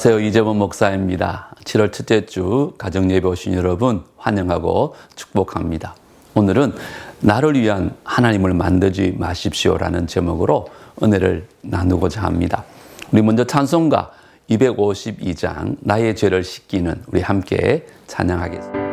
안녕하세요. 이재범 목사입니다. 7월 첫째 주 가정예배 오신 여러분 환영하고 축복합니다. 오늘은 나를 위한 하나님을 만들지 마십시오라는 제목으로 은혜를 나누고자 합니다. 우리 먼저 찬송가 252장 나의 죄를 씻기는 우리 함께 찬양하겠습니다.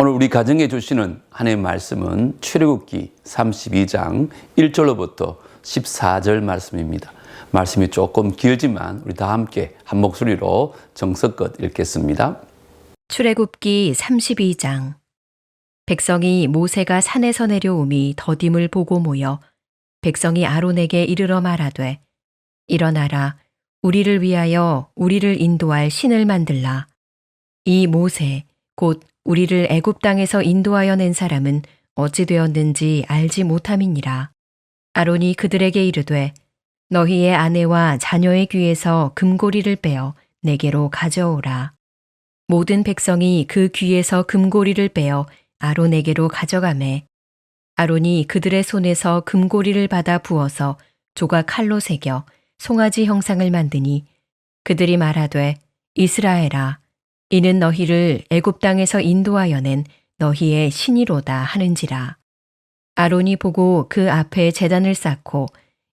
오늘 우리 가정에 주시는 하나님의 말씀은 출애굽기 32장 1절로부터 14절 말씀입니다. 말씀이 조금 길지만 우리 다 함께 한 목소리로 정성껏 읽겠습니다. 출애굽기 32장. 백성이 모세가 산에서 내려오미 더딤을 보고 모여 백성이 아론에게 이르러 말하되 일어나라 우리를 위하여 우리를 인도할 신을 만들라. 이 모세 곧 우리를 애굽 땅에서 인도하여 낸 사람은 어찌 되었는지 알지 못함이니라. 아론이 그들에게 이르되 너희의 아내와 자녀의 귀에서 금고리를 빼어 내게로 가져오라. 모든 백성이 그 귀에서 금고리를 빼어 아론에게로 가져가매 아론이 그들의 손에서 금고리를 받아 부어서 조각 칼로 새겨 송아지 형상을 만드니 그들이 말하되 이스라엘아 이는 너희를 애굽 땅에서 인도하여 낸 너희의 신이로다 하는지라. 아론이 보고 그 앞에 제단을 쌓고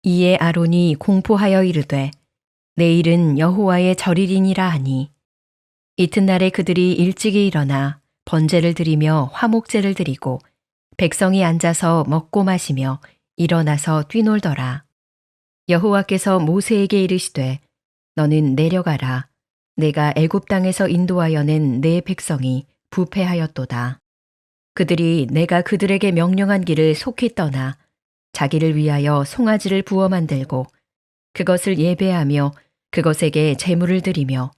이에 아론이 공포하여 이르되 내일은 여호와의 절일이니라 하니 이튿날에 그들이 일찍이 일어나 번제를 드리며 화목제를 드리고 백성이 앉아서 먹고 마시며 일어나서 뛰놀더라. 여호와께서 모세에게 이르시되 너는 내려가라. 내가 애굽 땅에서 인도하여 낸 내 백성이 부패하였도다. 그들이 내가 그들에게 명령한 길을 속히 떠나 자기를 위하여 송아지를 부어 만들고 그것을 예배하며 그것에게 제물을 드리며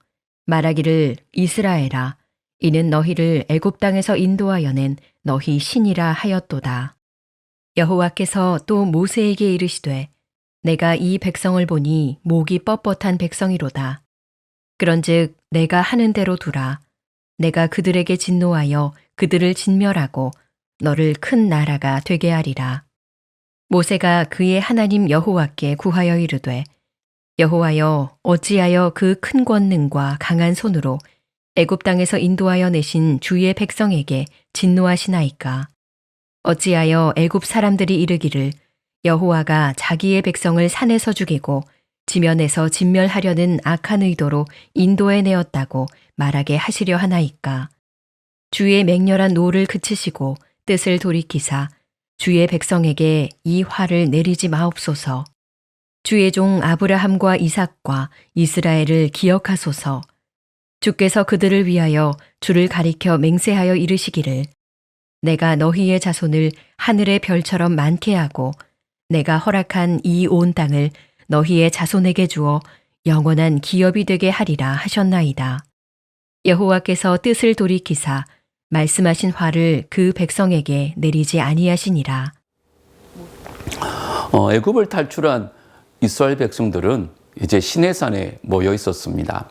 말하기를 이스라엘아 이는 너희를 애굽 땅에서 인도하여 낸 너희 신이라 하였도다. 여호와께서 또 모세에게 이르시되 내가 이 백성을 보니 목이 뻣뻣한 백성이로다. 그런즉 내가 하는 대로 두라. 내가 그들에게 진노하여 그들을 진멸하고 너를 큰 나라가 되게 하리라. 모세가 그의 하나님 여호와께 구하여 이르되 여호와여 어찌하여 그 큰 권능과 강한 손으로 애굽 땅에서 인도하여 내신 주의 백성에게 진노하시나이까. 어찌하여 애굽 사람들이 이르기를 여호와가 자기의 백성을 산에서 죽이고 지면에서 진멸하려는 악한 의도로 인도해 내었다고 말하게 하시려 하나이까. 주의 맹렬한 노를 그치시고 뜻을 돌이키사 주의 백성에게 이 화를 내리지 마옵소서. 주의 종 아브라함과 이삭과 이스라엘을 기억하소서. 주께서 그들을 위하여 주를 가리켜 맹세하여 이르시기를 내가 너희의 자손을 하늘의 별처럼 많게 하고 내가 허락한 이 온 땅을 너희의 자손에게 주어 영원한 기업이 되게 하리라 하셨나이다. 여호와께서 뜻을 돌이키사 말씀하신 화를 그 백성에게 내리지 아니하시니라. 애굽을 탈출한 이스라엘 백성들은 이제 시내산에 모여 있었습니다.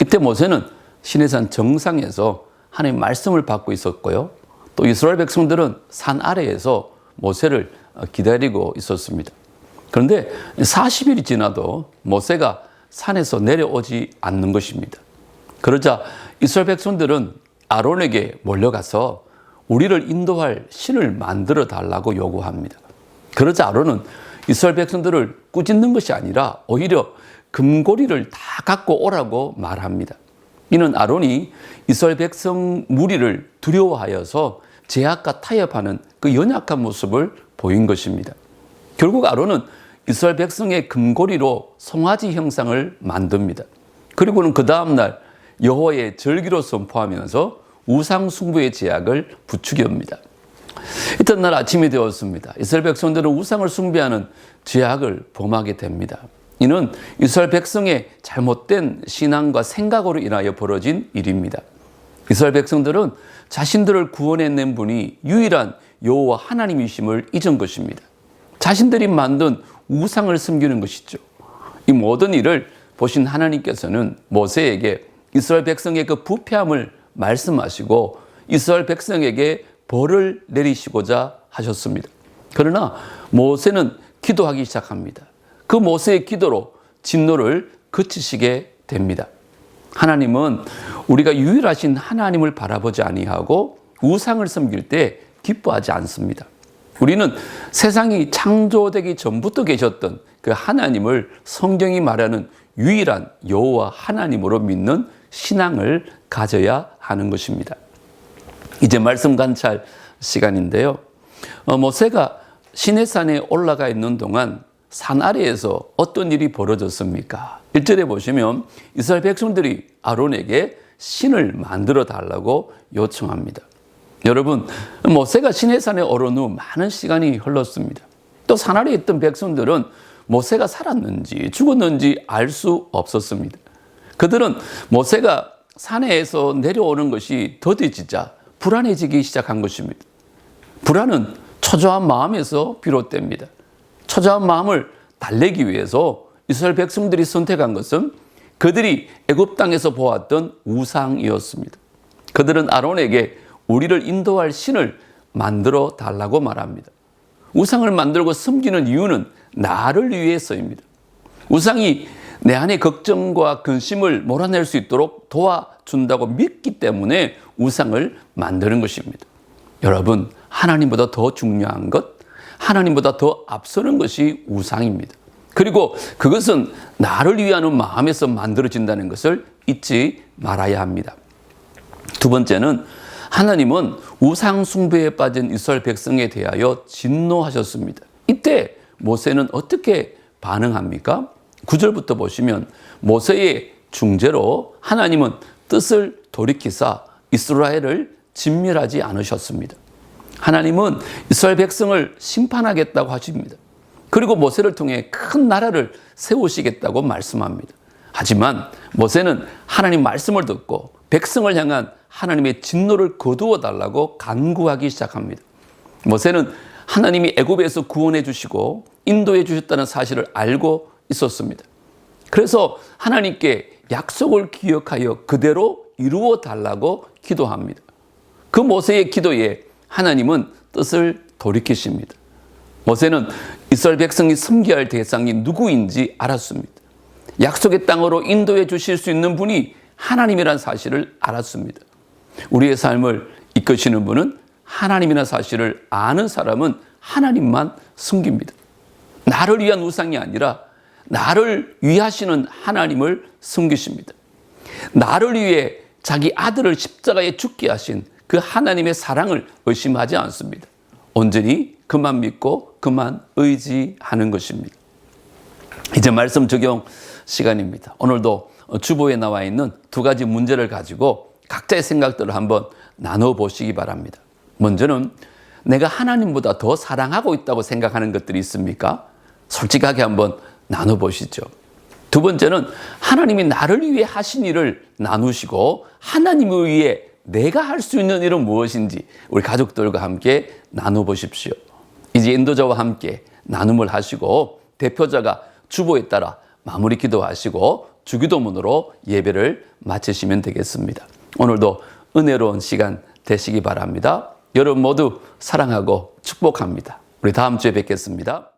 이때 모세는 시내산 정상에서 하나님의 말씀을 받고 있었고요. 또 이스라엘 백성들은 산 아래에서 모세를 기다리고 있었습니다. 그런데 40일이 지나도 모세가 산에서 내려오지 않는 것입니다. 그러자 이스라엘 백성들은 아론에게 몰려가서 우리를 인도할 신을 만들어 달라고 요구합니다. 그러자 아론은 이스라엘 백성들을 꾸짖는 것이 아니라 오히려 금고리를 다 갖고 오라고 말합니다. 이는 아론이 이스라엘 백성 무리를 두려워하여서 제약과 타협하는 그 연약한 모습을 보인 것입니다. 결국 아론은 이스라엘 백성의 금고리로 송아지 형상을 만듭니다. 그리고는 그 다음날 여호와의 절기로 선포하면서 우상 숭배의 제약을 부추깁니다. 이튿날 아침이 되었습니다. 이스라엘 백성들은 우상을 숭배하는 죄악을 범하게 됩니다. 이는 이스라엘 백성의 잘못된 신앙과 생각으로 인하여 벌어진 일입니다. 이스라엘 백성들은 자신들을 구원해낸 분이 유일한 여호와 하나님이심을 잊은 것입니다. 자신들이 만든 우상을 섬기는 것이죠. 이 모든 일을 보신 하나님께서는 모세에게 이스라엘 백성의 그 부패함을 말씀하시고 이스라엘 백성에게 벌을 내리시고자 하셨습니다. 그러나 모세는 기도하기 시작합니다. 그 모세의 기도로 진노를 그치시게 됩니다. 하나님은 우리가 유일하신 하나님을 바라보지 아니하고 우상을 섬길 때 기뻐하지 않습니다. 우리는 세상이 창조되기 전부터 계셨던 그 하나님을 성경이 말하는 유일한 여호와 하나님으로 믿는 신앙을 가져야 하는 것입니다. 이제 말씀 관찰 시간인데요. 모세가 시내산에 올라가 있는 동안 산 아래에서 어떤 일이 벌어졌습니까? 1절에 보시면 이스라엘 백성들이 아론에게 신을 만들어 달라고 요청합니다. 여러분, 모세가 시내산에 오른 후 많은 시간이 흘렀습니다. 또 산 아래에 있던 백성들은 모세가 살았는지 죽었는지 알 수 없었습니다. 그들은 모세가 산에서 내려오는 것이 더뎌지자 불안해지기 시작한 것입니다. 불안은 초조한 마음에서 비롯됩니다. 초조한 마음을 달래기 위해서 이스라엘 백성들이 선택한 것은 그들이 애굽 땅에서 보았던 우상이었습니다. 그들은 아론에게 우리를 인도할 신을 만들어 달라고 말합니다. 우상을 만들고 섬기는 이유는 나를 위해서입니다. 우상이 내 안의 걱정과 근심을 몰아낼 수 있도록 도와준다고 믿기 때문에 우상을 만드는 것입니다. 여러분, 하나님보다 더 중요한 것, 하나님보다 더 앞서는 것이 우상입니다. 그리고 그것은 나를 위하는 마음에서 만들어진다는 것을 잊지 말아야 합니다. 두 번째는 하나님은 우상 숭배에 빠진 이스라엘 백성에 대하여 진노하셨습니다. 이때 모세는 어떻게 반응합니까? 9절부터 보시면 모세의 중재로 하나님은 뜻을 돌이키사 이스라엘을 진멸하지 않으셨습니다. 하나님은 이스라엘 백성을 심판하겠다고 하십니다. 그리고 모세를 통해 큰 나라를 세우시겠다고 말씀합니다. 하지만 모세는 하나님 말씀을 듣고 백성을 향한 하나님의 진노를 거두어 달라고 간구하기 시작합니다. 모세는 하나님이 애굽에서 구원해 주시고 인도해 주셨다는 사실을 알고 있었습니다. 그래서 하나님께 약속을 기억하여 그대로 이루어 달라고 기도합니다. 그 모세의 기도에 하나님은 뜻을 돌이키십니다. 모세는 이스라엘 백성이 섬겨야 할 대상이 누구인지 알았습니다. 약속의 땅으로 인도해 주실 수 있는 분이 하나님이라는 사실을 알았습니다. 우리의 삶을 이끄시는 분은 하나님이라는 사실을 아는 사람은 하나님만 섬깁니다. 나를 위한 우상이 아니라 나를 위하시는 하나님을 섬기십니다. 나를 위해 자기 아들을 십자가에 죽게 하신 그 하나님의 사랑을 의심하지 않습니다. 온전히 그만 믿고 그만 의지하는 것입니다. 이제 말씀 적용 시간입니다. 오늘도 주보에 나와 있는 두 가지 문제를 가지고 각자의 생각들을 한번 나눠보시기 바랍니다. 먼저는 내가 하나님보다 더 사랑하고 있다고 생각하는 것들이 있습니까? 솔직하게 한번 나눠보시죠. 두 번째는 하나님이 나를 위해 하신 일을 나누시고 하나님을 위해 내가 할 수 있는 일은 무엇인지 우리 가족들과 함께 나눠보십시오. 이제 인도자와 함께 나눔을 하시고 대표자가 주보에 따라 마무리 기도하시고 주기도문으로 예배를 마치시면 되겠습니다. 오늘도 은혜로운 시간 되시기 바랍니다. 여러분 모두 사랑하고 축복합니다. 우리 다음 주에 뵙겠습니다.